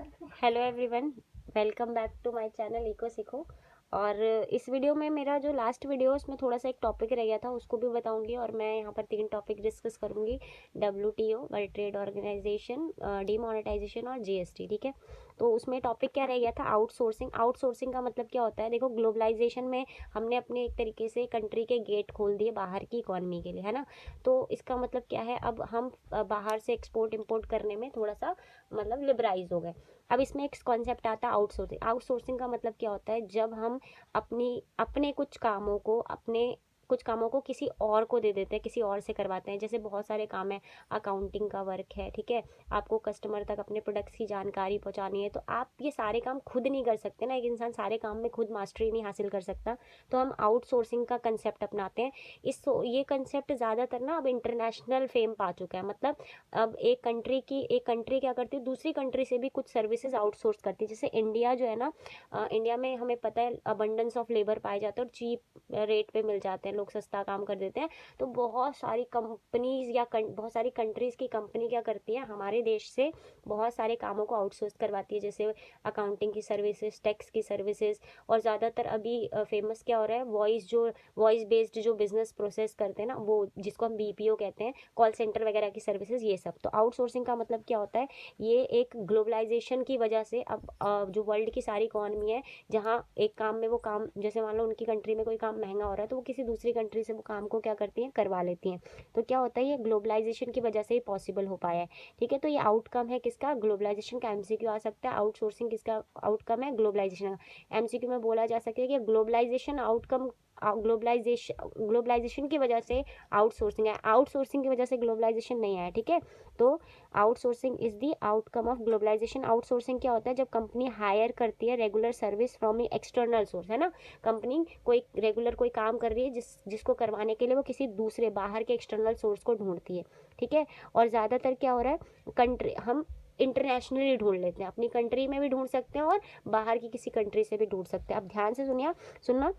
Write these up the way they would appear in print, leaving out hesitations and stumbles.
Hello everyone, welcome back to my channel eco सीखो। और इस वीडियो में मेरा जो लास्ट वीडियो है उसमें थोड़ा सा एक टॉपिक रह गया था, उसको भी बताऊंगी। और मैं यहाँ पर 3 टॉपिक डिस्कस करूंगी: WTO, world trade organisation, demonetisation और GST। ठीक है, तो उसमें टॉपिक क्या रह गया था? आउटसोर्सिंग। आउटसोर्सिंग का मतलब क्या होता है? देखो, ग्लोबलाइजेशन में हमने अपने एक तरीके से कंट्री के गेट खोल दिए बाहर की इकॉनमी के लिए, है ना। तो इसका मतलब क्या है? अब हम बाहर से एक्सपोर्ट इम्पोर्ट करने में थोड़ा सा मतलब लिबराइज हो गए। अब इसमें एक कॉन्सेप्ट आता है आउटसोर्सिंग। आउटसोर्सिंग का मतलब क्या होता है? जब हम अपने कुछ कामों को किसी और को दे देते हैं, किसी और से करवाते हैं। जैसे बहुत सारे काम है, अकाउंटिंग का वर्क है, ठीक है, आपको कस्टमर तक अपने प्रोडक्ट्स की जानकारी पहुंचानी है, तो आप ये सारे काम खुद नहीं कर सकते ना। एक इंसान सारे काम में खुद मास्टरी नहीं हासिल कर सकता। तो हम आउटसोर्सिंग का कंसेप्ट अपनाते हैं। ये कंसेप्ट ज़्यादातर ना अब इंटरनेशनल फेम पा चुका है। मतलब अब एक कंट्री क्या करती है, दूसरी कंट्री से भी कुछ सर्विसेज आउटसोर्स करती है। जैसे इंडिया जो है ना, इंडिया में हमें पता है अबंडेंस ऑफ लेबर पाए जाते हैं और चीप रेट पे मिल जाते हैं, लोग सस्ता काम कर देते हैं। तो बहुत सारी कंपनीज या बहुत सारी कंट्रीज की कंपनी क्या करती है, हमारे देश से बहुत सारे कामों को आउटसोर्स करवाती है। जैसे अकाउंटिंग की सर्विसेज, टैक्स की सर्विसेज। और ज़्यादातर अभी फेमस क्या हो रहा है, वॉइस बेस्ड जो बिजनेस प्रोसेस करते हैं ना, वो जिसको हम BPO कहते हैं, कॉल सेंटर वगैरह की सर्विसेज, ये सब। तो आउटसोर्सिंग का मतलब क्या होता है? ये एक ग्लोबलाइजेशन की वजह से अब जो वर्ल्ड की सारी इकॉनमी है, जहाँ एक काम में वो काम, जैसे मान लो उनकी कंट्री में कोई काम महंगा हो रहा है, तो वो किसी दूसरी कंट्री से वो काम को क्या करती हैं, करवा लेती हैं। तो क्या होता है, ये ग्लोबलाइजेशन की वजह से ही पॉसिबल हो पाया है। ठीक है, तो ये आउटकम है किसका? ग्लोबलाइजेशन का। MCQ आ सकता है, आउटसोर्सिंग किसका आउटकम है? ग्लोबलाइजेशन का। MCQ में बोला जा सकता है कि ग्लोबलाइजेशन आउटकम, ग्लोबलाइजेशन की वजह से आउटसोर्सिंग है, आउटसोर्सिंग की वजह से ग्लोबलाइजेशन नहीं आया। ठीक है, तो outsourcing is the outcome of globalisation. Outsourcing क्या होता है? जब कंपनी हायर करती है regular service from external source, है ना। कंपनी कोई रेगुलर कोई काम कर रही है, जिसको करवाने के लिए वो किसी दूसरे बाहर के एक्सटर्नल सोर्स को ढूंढती है। ठीक है, और ज़्यादातर क्या हो रहा है, कंट्री हम इंटरनेशनली ढूंढ लेते हैं, अपनी कंट्री में भी ढूंढ सकते हैं और बाहर की किसी कंट्री से भी ढूंढ सकते हैं। अब ध्यान से सुनना।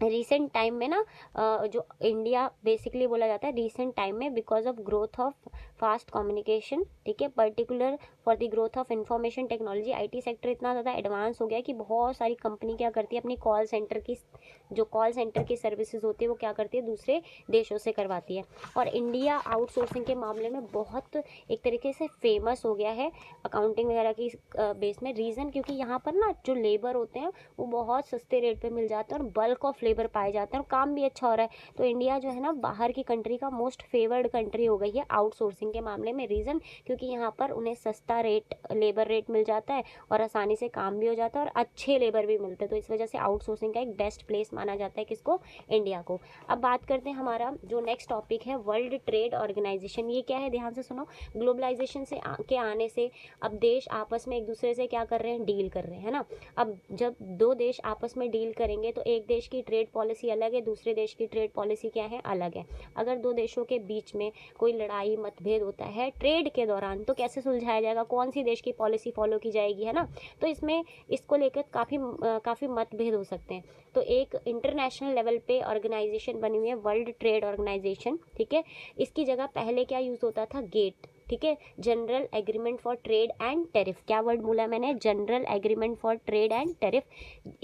रिसेंट टाइम में ना, जो इंडिया बेसिकली बोला जाता है, रिसेंट टाइम में because of growth of fast communication, ठीक है, particular for the growth of information technology, IT sector इतना ज़्यादा एडवांस हो गया कि बहुत सारी कंपनी क्या करती है, अपनी कॉल सेंटर की सर्विसेज होती है वो क्या करती है, दूसरे देशों से करवाती है। और इंडिया आउटसोर्सिंग के मामले में बहुत एक तरीके से फेमस हो गया है अकाउंटिंग वगैरह की बेस में। रीज़न क्योंकि यहाँ पर ना जो लेबर होते हैं वो बहुत सस्ते रेट पे मिल जाते हैं और बल्क ऑफ लेबर पाए जाते हैं और काम भी अच्छा हो रहा है। तो इंडिया जो है ना, बाहर की कंट्री का मोस्ट फेवर्ड कंट्री हो गई है आउटसोर्सिंग के मामले में। रीज़न क्योंकि यहाँ पर उन्हें सस्ता लेबर रेट मिल जाता है और आसानी से काम भी हो जाता है और अच्छे लेबर भी मिलते हैं। तो इस वजह से आउटसोर्सिंग का एक बेस्ट प्लेस माना जाता है किसको? इंडिया को। अब बात करते हैं हमारा जो नेक्स्ट टॉपिक है, वर्ल्ड ट्रेड ऑर्गेनाइजेशन। ये क्या है? ध्यान से सुनो। ग्लोबलाइजेशन के आने से अब देश आपस में एक दूसरे से क्या कर रहे हैं? डील कर रहे हैं, है ना। अब जब 2 देश आपस में डील करेंगे तो एक देश की ट्रेड पॉलिसी अलग है, दूसरे देश की ट्रेड पॉलिसी क्या है? अलग है। अगर 2 देशों के बीच में कोई लड़ाई मतभेद होता है ट्रेड के दौरान, तो कैसे सुलझाया जाएगा? कौन सी देश की पॉलिसी फॉलो की जाएगी, है ना। तो इसमें इसको लेकर काफ़ी मतभेद हो सकते हैं। तो एक इंटरनेशनल लेवल पे ऑर्गेनाइजेशन बनी हुई है, वर्ल्ड ट्रेड ऑर्गेनाइजेशन। ठीक है, इसकी जगह पहले क्या यूज़ होता था? गेट। ठीक है, general agreement for trade and tariff. क्या वर्ड बोला मैंने? General agreement for trade and tariff.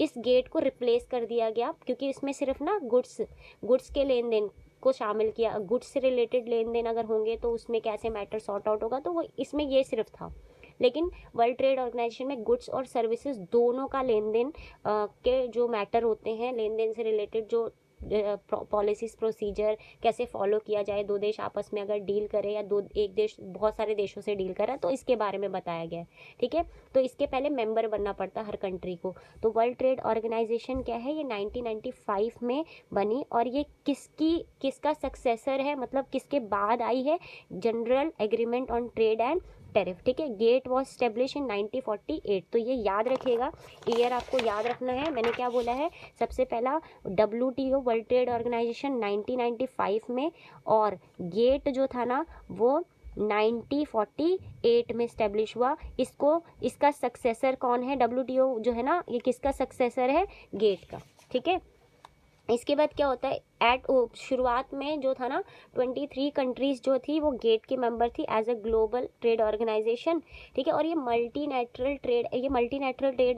इस गेट को रिप्लेस कर दिया गया क्योंकि इसमें सिर्फ ना गुड्स के लेन देन को शामिल किया। गुड्स से रिलेटेड लेन देन अगर होंगे तो उसमें कैसे मैटर सॉर्ट आउट होगा, तो वो इसमें ये सिर्फ था। लेकिन वर्ल्ड ट्रेड ऑर्गेनाइजेशन में गुड्स और सर्विसेज दोनों का लेन देन के जो मैटर होते हैं, लेन देन से रिलेटेड जो पॉलिसीज प्रोसीजर कैसे फॉलो किया जाए, 2 देश आपस में अगर डील करे या एक देश बहुत सारे देशों से डील करे, तो इसके बारे में बताया गया है। ठीक है, तो इसके पहले मेंबर बनना पड़ता हर कंट्री को। तो वर्ल्ड ट्रेड ऑर्गेनाइजेशन क्या है? ये 1995 में बनी और ये किसका सक्सेसर है, मतलब किसके बाद आई है? General agreement on trade and tariff. ठीक है, गेट वॉज स्टेब्लिश इन 1948। तो ये याद रखिएगा, ईयर आपको याद रखना है। मैंने क्या बोला है? सबसे पहला WTO, वर्ल्ड ट्रेड ऑर्गेनाइजेशन 1995 में, और गेट जो था ना वो 1948 में स्टेब्लिश हुआ। इसका सक्सेसर कौन है? WTO जो है ना, ये किसका सक्सेसर है? गेट का। ठीक है, इसके बाद क्या होता है, शुरुआत में जो था ना 23 कंट्रीज जो थी वो गेट की मेंबर थी as a global trade organisation, ठीक है। और ये मल्टीनेटरल ट्रेड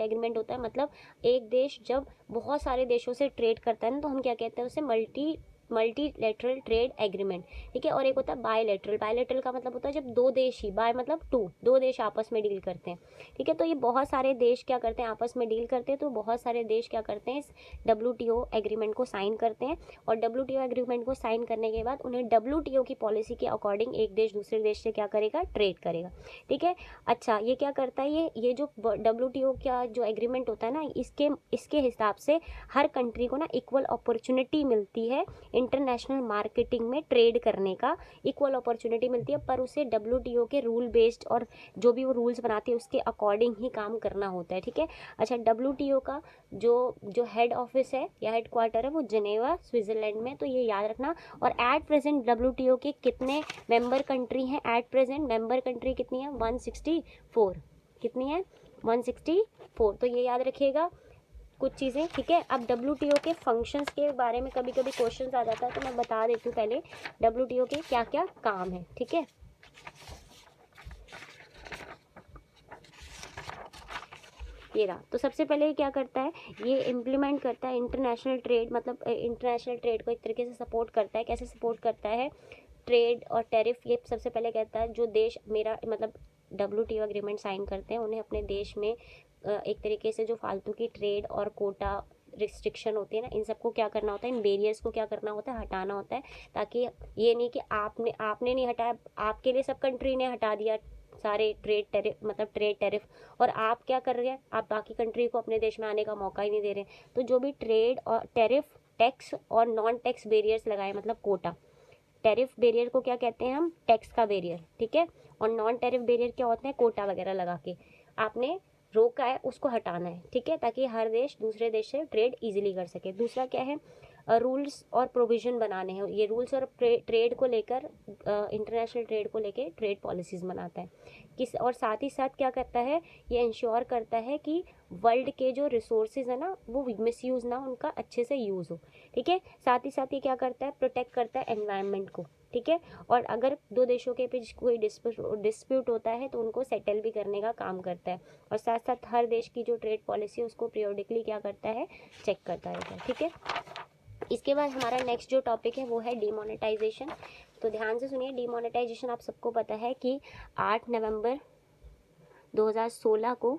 एग्रीमेंट होता है, मतलब एक देश जब बहुत सारे देशों से ट्रेड करता है ना तो हम क्या कहते हैं उसे मल्टीलेटरल ट्रेड एग्रीमेंट, ठीक है। और एक होता है बायलेटरल का मतलब होता है जब दो देश ही, बाय मतलब दो देश आपस में डील करते हैं, ठीक है। तो ये बहुत सारे देश क्या करते हैं, आपस में डील करते हैं, तो बहुत सारे देश क्या करते हैं, इस WTO एग्रीमेंट को साइन करते हैं। और WTO एग्रीमेंट को साइन करने के बाद उन्हें WTO की पॉलिसी के अकॉर्डिंग एक देश दूसरे देश से क्या करेगा, ट्रेड करेगा, ठीक है। अच्छा, ये क्या करता है, ये जो WTO का जो एग्रीमेंट होता है ना, इसके हिसाब से हर कंट्री को ना इक्वल अपॉर्चुनिटी मिलती है इंटरनेशनल मार्केटिंग में ट्रेड करने का, इक्वल अपॉर्चुनिटी मिलती है, पर उसे WTO के रूल बेस्ड और जो भी वो रूल्स बनाती है उसके अकॉर्डिंग ही काम करना होता है, ठीक है। अच्छा, WTO का जो हेड ऑफिस है या हेड क्वार्टर है वो जिनेवा स्विट्जरलैंड में, तो ये याद रखना। और एट प्रेजेंट WTO के कितने मेंबर कंट्री हैं, एट प्रेजेंट मेंबर कंट्री कितनी है, 164, कितनी है, 164, तो ये याद रखिएगा कुछ चीज़ें, ठीक है। अब WTO के फंक्शंस के बारे में कभी कभी क्वेश्चंस आ जाता है, तो मैं बता देती हूँ पहले WTO के क्या क्या काम है, ठीक है। ये रहा, तो सबसे पहले ये क्या करता है, ये इम्प्लीमेंट करता है इंटरनेशनल ट्रेड, मतलब इंटरनेशनल ट्रेड को एक तरीके से सपोर्ट करता है। कैसे सपोर्ट करता है, ट्रेड और टैरिफ, ये सबसे पहले कहता है जो देश मेरा मतलब WTO एग्रीमेंट साइन करते हैं उन्हें अपने देश में एक तरीके से जो फालतू की ट्रेड और कोटा रिस्ट्रिक्शन होती है ना, इन सबको क्या करना होता है, इन बैरियर्स को क्या करना होता है, हटाना होता है। ताकि ये नहीं कि आपने नहीं हटाया, आपके लिए सब कंट्री ने हटा दिया सारे ट्रेड टैरिफ, और आप क्या कर रहे हैं, आप बाकी कंट्री को अपने देश में आने का मौका ही नहीं दे रहे। तो जो भी ट्रेड और टैरिफ, टैक्स और नॉन टैक्स बैरियर्स लगाए, मतलब कोटा, टैरिफ बैरियर को क्या कहते हैं हम, टैक्स का बैरियर, ठीक है। और नॉन टैरिफ बैरियर क्या होते हैं, कोटा वगैरह लगा के आपने रोका है उसको हटाना है, ठीक है, ताकि हर देश दूसरे देश से ट्रेड इजीली कर सके। दूसरा क्या है, रूल्स और प्रोविजन बनाने हैं, ये रूल्स और ट्रेड को लेकर इंटरनेशनल ट्रेड को लेकर ट्रेड पॉलिसीज बनाता है और साथ ही साथ क्या करता है, ये इंश्योर करता है कि वर्ल्ड के जो रिसोर्सेज है ना वो मिसयूज ना, उनका अच्छे से यूज़ हो, ठीक है। साथ ही साथ ये क्या करता है, प्रोटेक्ट करता है एनवायरनमेंट को, ठीक है। और अगर दो देशों के बीच कोई डिस्प्यूट होता है तो उनको सेटल भी करने का काम करता है। और साथ साथ हर देश की जो ट्रेड पॉलिसी है उसको पीरियोडिकली क्या करता है, चेक करता है, ठीक है। इसके बाद हमारा नेक्स्ट जो टॉपिक है वो है डिमोनेटाइजेशन। तो ध्यान से सुनिए, डिमोनेटाइजेशन आप सबको पता है कि 8 नवंबर 2016 को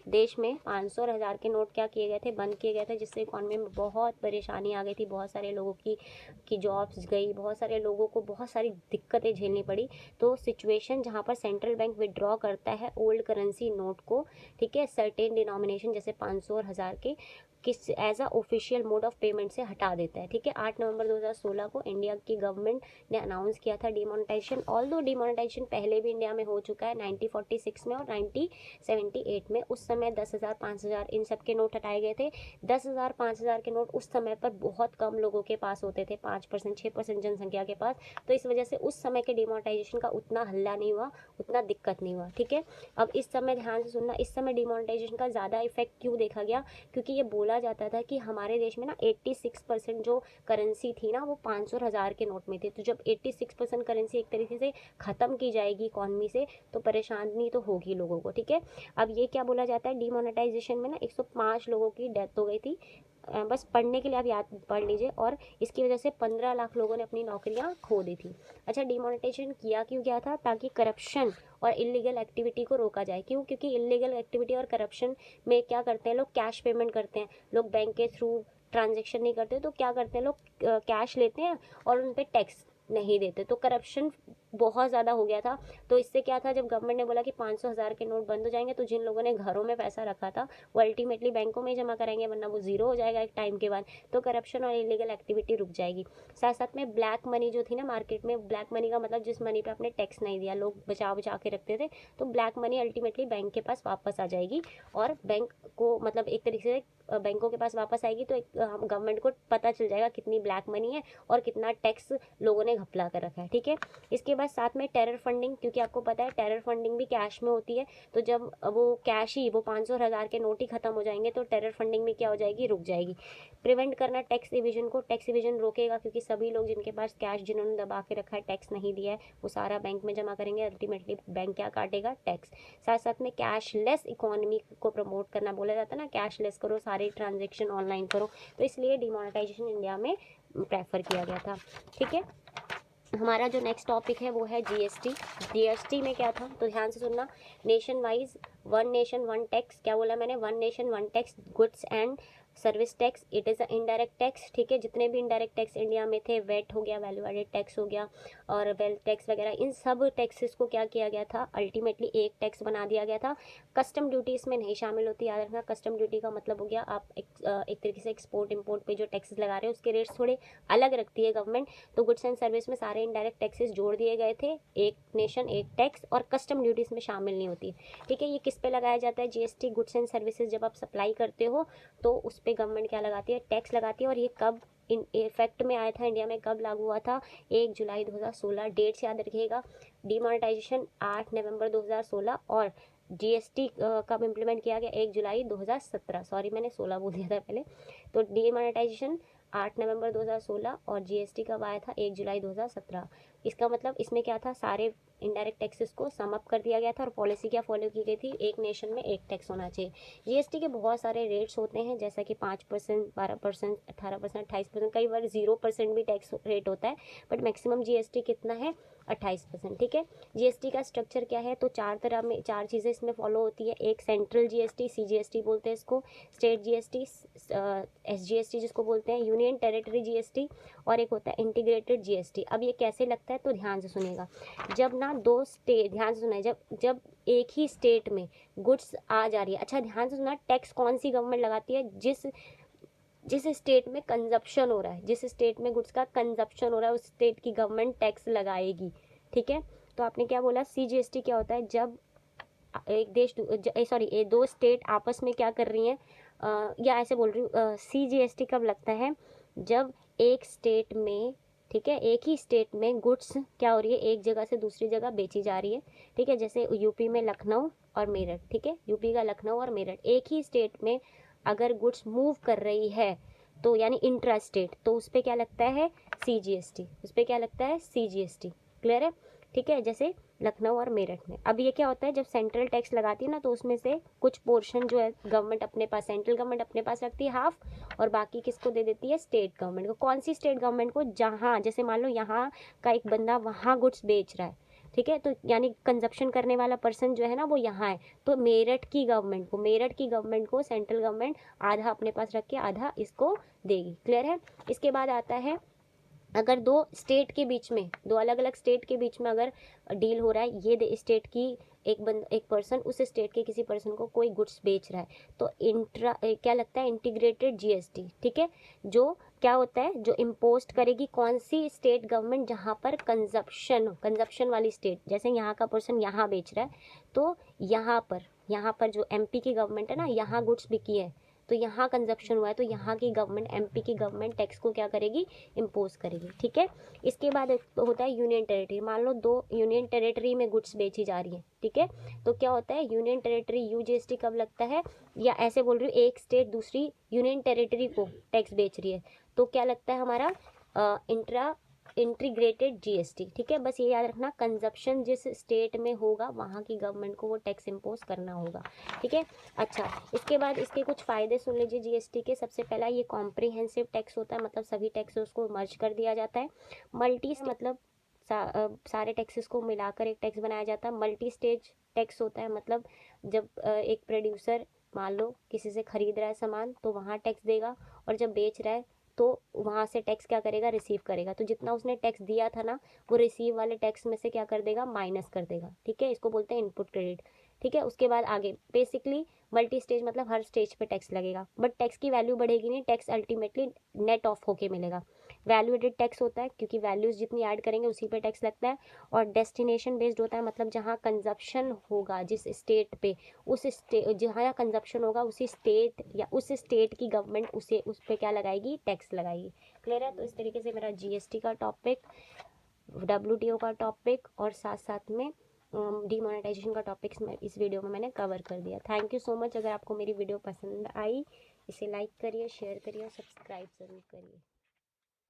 देश में 500 और 1000 के नोट क्या किए गए थे, बंद किए गए थे, जिससे इकॉनमी में बहुत परेशानी आ गई थी, बहुत सारे लोगों की जॉब्स गई, बहुत सारे लोगों को बहुत सारी दिक्कतें झेलनी पड़ी। तो सिचुएशन जहाँ पर सेंट्रल बैंक विड्रॉ करता है ओल्ड करेंसी नोट को, ठीक है, सर्टेन डिनोमिनेशन जैसे 500 और 1000 के, किस as a official mode of payment से हटा देता है, ठीक है। 8 नवंबर 2016 को इंडिया की गवर्नमेंट ने अनाउंस किया था डिमोनेटाइजेशन। ऑल्दो डिमोनेटाइजेशन पहले भी इंडिया में हो चुका है 1946 में और 1978 में, उस समय 10,000 5,000 इन सब के नोट हटाए गए थे। 10,000 5,000 के नोट उस समय पर बहुत कम लोगों के पास होते थे, 5% 6% जनसंख्या के पास, तो इस वजह से उस समय के डिमोनेटाइजेशन का उतना हल्ला नहीं हुआ, उतना दिक्कत नहीं हुआ, ठीक है। अब इस समय ध्यान से सुनना, इस समय डिमोनेटाइजेशन का ज़्यादा इफेक्ट क्यों देखा गया, क्योंकि ये बोला जाता था कि हमारे देश में ना 86% जो करेंसी थी ना वो 500 और 1000 के नोट में थी। तो जब 86% करेंसी एक तरीके से ख़त्म की जाएगी इकॉनमी से तो परेशानी तो होगी लोगों को, ठीक है। अब ये क्या बोला जाता है, डिमोनेटाइजेशन में ना 105 लोगों की डेथ हो गई थी, बस पढ़ने के लिए आप याद पढ़ लीजिए, और इसकी वजह से 15 लाख लोगों ने अपनी नौकरियां खो दी थी। अच्छा, डिमोनेटाइजेशन किया क्यों गया था, ताकि करप्शन और इलीगल एक्टिविटी को रोका जाए। क्यों, क्योंकि इलीगल एक्टिविटी और करप्शन में क्या करते हैं लोग, कैश पेमेंट करते हैं, लोग बैंक के थ्रू ट्रांजेक्शन नहीं करते, तो क्या करते हैं लोग, कैश लेते हैं और उन पर टैक्स नहीं देते, तो करप्शन बहुत ज़्यादा हो गया था। तो इससे क्या था, जब गवर्नमेंट ने बोला कि 500 1000 के नोट बंद हो जाएंगे तो जिन लोगों ने घरों में पैसा रखा था वो अल्टीमेटली बैंकों में जमा कराएंगे, वरना वो जीरो हो जाएगा एक टाइम के बाद, तो करप्शन और इलीगल एक्टिविटी रुक जाएगी। साथ साथ में ब्लैक मनी जो थी ना मार्केट में, ब्लैक मनी का मतलब जिस मनी पे आपने टैक्स नहीं दिया, लोग बचा बचा के रखते थे, तो ब्लैक मनी अल्टीमेटली बैंक के पास वापस आ जाएगी और बैंक को मतलब एक तरीके से बैंकों के पास वापस आएगी तो गवर्नमेंट को पता चल जाएगा कितनी ब्लैक मनी है और कितना टैक्स लोगों ने घपला कर रखा है, ठीक है। इसके बाद साथ में टेरर फंडिंग, क्योंकि आपको पता है टेरर फंडिंग भी कैश में होती है, तो जब वो कैश ही वो 500 और 1000 के नोट ही खत्म हो जाएंगे तो टेरर फंडिंग में क्या हो जाएगी, रुक जाएगी। प्रिवेंट करना टैक्स इविजन को, टैक्स इविजन रोकेगा, क्योंकि सभी लोग जिनके पास कैश जिन्होंने दबा के रखा है, टैक्स नहीं दिया है, वो सारा बैंक में जमा करेंगे, अल्टीमेटली बैंक क्या काटेगा, टैक्स। साथ साथ में कैशलेस इकोनॉमी को प्रमोट करना, बोला जाता है ना कैशलेस करो, सारे ट्रांजेक्शन ऑनलाइन करो, तो इसलिए डिमोनेटाइजेशन इंडिया में प्रेफर किया गया था, ठीक है। हमारा जो नेक्स्ट टॉपिक है वो है जीएसटी। जीएसटी में क्या था, तो ध्यान से सुनना, nation wise one nation one tax, क्या बोला मैंने, one nation one tax, goods and service tax, it is a indirect tax, ठीक है। जितने भी इनडायरेक्ट टैक्स इंडिया में थे, वेट हो गया, वैल्यू एडेड टैक्स हो गया, और वेल्थ टैक्स वगैरह, इन सब टैक्सेस को क्या किया गया था, अल्टीमेटली एक टैक्स बना दिया गया था। कस्टम ड्यूटी इसमें नहीं शामिल होती, याद रखना। कस्टम ड्यूटी का मतलब हो गया आप एक तरीके से एक्सपोर्ट इम्पोर्ट पे जो टैक्सेस लगा रहे हो उसके रेट्स थोड़े अलग रखती है गवर्नमेंट, तो गुड्स एंड सर्विस में सारे इनडायरेक्ट टैक्सेस जोड़ दिए गए थे, एक नेशन एक टैक्स, और कस्टम ड्यूटी इसमें शामिल नहीं होती, ठीक है। ये किस पे लगाया जाता है, जीएसटी, गुड्स एंड सर्विसेज जब आप सप्लाई करते हो तो उस पर गवर्नमेंट क्या लगाती है, टैक्स लगाती है। और ये कब इन इफेक्ट में आया था इंडिया में, कब लागू हुआ था, 1 जुलाई 2016, डेट्स याद रखिएगा। डिमोनेटाइजेशन 8 नवंबर 2016, और जीएसटी कब इम्प्लीमेंट किया गया, 1 जुलाई 2017, सॉरी मैंने 16 बोल दिया था पहले। तो डिमोनेटाइजेशन 8 नवंबर 2016 और जीएसटी कब आया था, 1 जुलाई 2017। इसका मतलब इसमें क्या था, सारे इनडायरेक्ट टैक्सेस को सम अप कर दिया गया था, और पॉलिसी क्या फॉलो की गई थी, एक नेशन में एक टैक्स होना चाहिए। जीएसटी के बहुत सारे रेट्स होते हैं, जैसा कि 5%, 12%, 18%, 28%, कई बार 0% भी टैक्स रेट होता है, बट मैक्सिमम जीएसटी कितना है, 28%, ठीक है। जीएसटी का स्ट्रक्चर क्या है, तो चार चीज़ें इसमें फॉलो होती है। एक सेंट्रल जीएसटी, सीजीएसटी बोलते हैं इसको, स्टेट जीएसटी, एसजीएसटी जिसको बोलते हैं, यूनियन टेरिटरी जीएसटी, और एक होता है इंटीग्रेटेड जीएसटी। अब ये कैसे लगता है, तो ध्यान से सुनेगा। जब ना दो स्टेट, ध्यान से सुना, जब एक ही स्टेट में गुड्स आ जा रही है, अच्छा ध्यान से सुना, टैक्स कौन सी गवर्नमेंट लगाती है, जिस स्टेट में कंजप्शन हो रहा है, जिस स्टेट में गुड्स का कंजप्शन हो रहा है उस स्टेट की गवर्नमेंट टैक्स लगाएगी, ठीक है। तो आपने क्या बोला, सीजीएसटी क्या होता है, जब एक देश सॉरी दो स्टेट आपस में क्या कर रही हैं, या ऐसे बोल रही हूँ, सीजीएसटी कब लगता है, जब एक स्टेट में, ठीक है, एक ही स्टेट में गुड्स क्या हो रही है, एक जगह से दूसरी जगह बेची जा रही है, ठीक है। जैसे यूपी में लखनऊ और मेरठ, ठीक है, यूपी का लखनऊ और मेरठ, एक ही स्टेट में अगर गुड्स मूव कर रही है तो यानी इंट्रा स्टेट, तो उस पर क्या लगता है, सीजीएसटी, उस पर क्या लगता है, सीजीएसटी, क्लियर है, ठीक है। जैसे लखनऊ और मेरठ में, अब ये क्या होता है, जब सेंट्रल टैक्स लगाती है ना, तो उसमें से कुछ पोर्शन जो है गवर्नमेंट अपने पास, सेंट्रल गवर्नमेंट अपने पास रखती है हाफ, और बाकी किसको दे देती है, स्टेट गवर्नमेंट को। कौन सी स्टेट गवर्नमेंट को, जहाँ जैसे मान लो यहाँ का एक बंदा वहाँ गुड्स बेच रहा है, ठीक है, तो यानी कंजप्शन करने वाला पर्सन जो है ना वो यहाँ है, तो मेरठ की गवर्नमेंट को सेंट्रल गवर्नमेंट आधा अपने पास रख के आधा इसको देगी, क्लियर है। इसके बाद आता है, अगर दो स्टेट के बीच में, दो अलग अलग स्टेट के बीच में अगर डील हो रहा है, ये स्टेट की एक पर्सन उस स्टेट के किसी पर्सन को कोई गुड्स बेच रहा है, तो क्या लगता है, इंटीग्रेटेड जीएसटी, ठीक है। जो क्या होता है, जो इम्पोस्ट करेगी कौन सी स्टेट गवर्नमेंट, जहाँ पर कंजप्शन वाली स्टेट, जैसे यहाँ का पर्सन यहाँ बेच रहा है, तो यहाँ पर जो एमपी की गवर्नमेंट है ना, यहाँ गुड्स बिकी है, तो यहाँ कंजप्शन हुआ है, तो यहाँ की गवर्नमेंट, एमपी की गवर्नमेंट टैक्स को क्या करेगी, इम्पोज करेगी, ठीक है। इसके बाद होता है यूनियन टेरिटरी, मान लो दो यूनियन टेरिटरी में गुड्स बेची जा रही है, ठीक है, तो क्या होता है, यूनियन टेरिटरी यूजीएसटी कब लगता है, या ऐसे बोल रही हूँ, एक स्टेट दूसरी यूनियन टेरिटरी को टैक्स बेच रही है, तो क्या लगता है हमारा, इंटीग्रेटेड जीएसटी, ठीक है। बस ये याद रखना, कंजप्शन जिस स्टेट में होगा वहाँ की गवर्नमेंट को वो टैक्स इम्पोज करना होगा, ठीक है। अच्छा, इसके बाद इसके कुछ फ़ायदे सुन लीजिए जीएसटी के। सबसे पहला, ये कॉम्प्रिहेंसिव टैक्स होता है, मतलब सभी टैक्सेस को मर्ज कर दिया जाता है। मल्टी मतलब सारे टैक्सेस को मिलाकर एक टैक्स बनाया जाता है। मल्टी स्टेज टैक्स होता है, मतलब जब एक प्रोड्यूसर मान लो किसी से खरीद रहा है सामान, तो वहाँ टैक्स देगा, और जब बेच रहा है तो वहाँ से टैक्स क्या करेगा, रिसीव करेगा, तो जितना उसने टैक्स दिया था ना, वो रिसीव वाले टैक्स में से क्या कर देगा, माइनस कर देगा, ठीक है। इसको बोलते हैं इनपुट क्रेडिट, ठीक है। उसके बाद आगे बेसिकली मल्टी स्टेज मतलब हर स्टेज पे टैक्स लगेगा, बट टैक्स की वैल्यू बढ़ेगी नहीं, टैक्स अल्टीमेटली नेट ऑफ होके मिलेगा। वैल्यू एडेड टैक्स होता है क्योंकि वैल्यूज़ जितनी ऐड करेंगे उसी पे टैक्स लगता है। और डेस्टिनेशन बेस्ड होता है, मतलब जहाँ कंजप्शन होगा जिस स्टेट पे, उस स्टेट जहाँ कंजप्शन होगा उसी स्टेट या उस स्टेट की गवर्नमेंट उस पर क्या लगाएगी, टैक्स लगाएगी। क्लियर है? तो इस तरीके से मेरा जीएसटी का टॉपिक, WTO का टॉपिक और साथ साथ में डीमोनेटाइजेशन का टॉपिक्स मैं इस वीडियो में मैंने कवर कर दिया। Thank you so much. अगर आपको मेरी वीडियो पसंद आई, इसे लाइक करिए, शेयर करिए और सब्सक्राइब ज़रूर करिए।